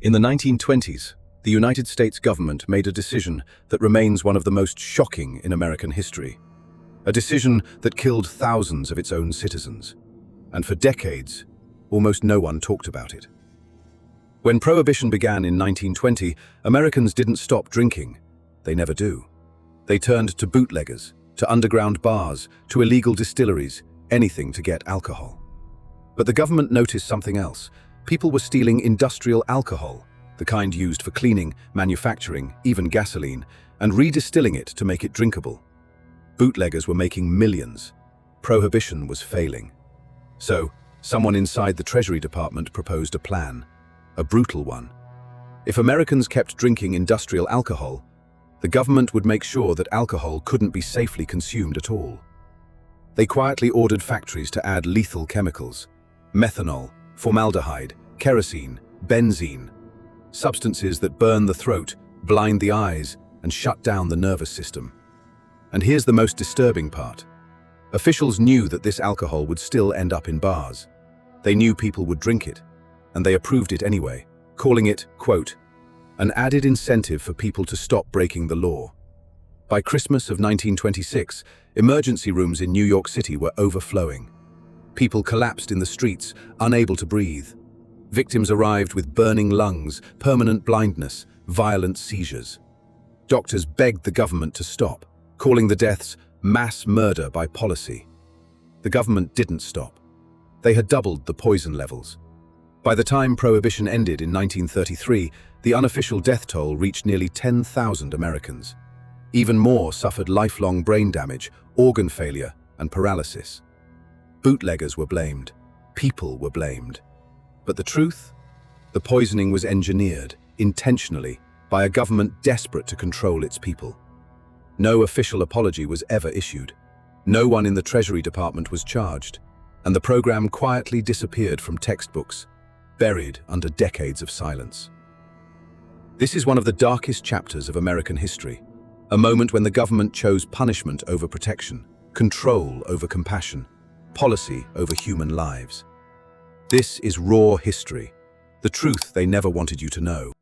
In the 1920s, the United States government made a decision that remains one of the most shocking in American history. A decision that killed thousands of its own citizens. And for decades, almost no one talked about it. When Prohibition began in 1920, Americans didn't stop drinking. They never do. They turned to bootleggers, to underground bars, to illegal distilleries, anything to get alcohol. But the government noticed something else. People were stealing industrial alcohol, the kind used for cleaning, manufacturing, even gasoline, and redistilling it to make it drinkable. Bootleggers were making millions. Prohibition was failing. So, someone inside the Treasury Department proposed a plan, a brutal one. If Americans kept drinking industrial alcohol, the government would make sure that alcohol couldn't be safely consumed at all. They quietly ordered factories to add lethal chemicals, methanol, formaldehyde, kerosene, benzene, substances that burn the throat, blind the eyes, and shut down the nervous system. And here's the most disturbing part. Officials knew that this alcohol would still end up in bars. They knew people would drink it, and they approved it anyway, calling it, quote, an added incentive for people to stop breaking the law. By Christmas of 1926, emergency rooms in New York City were overflowing. People collapsed in the streets, unable to breathe. Victims arrived with burning lungs, permanent blindness, violent seizures. Doctors begged the government to stop, calling the deaths mass murder by policy. The government didn't stop. They had doubled the poison levels. By the time Prohibition ended in 1933, the unofficial death toll reached nearly 10,000 Americans. Even more suffered lifelong brain damage, organ failure, and paralysis. Bootleggers were blamed. People were blamed. But the truth? The poisoning was engineered, intentionally, by a government desperate to control its people. No official apology was ever issued. No one in the Treasury Department was charged, and the program quietly disappeared from textbooks, buried under decades of silence. This is one of the darkest chapters of American history, a moment when the government chose punishment over protection, control over compassion, policy over human lives. This is raw history, the truth they never wanted you to know.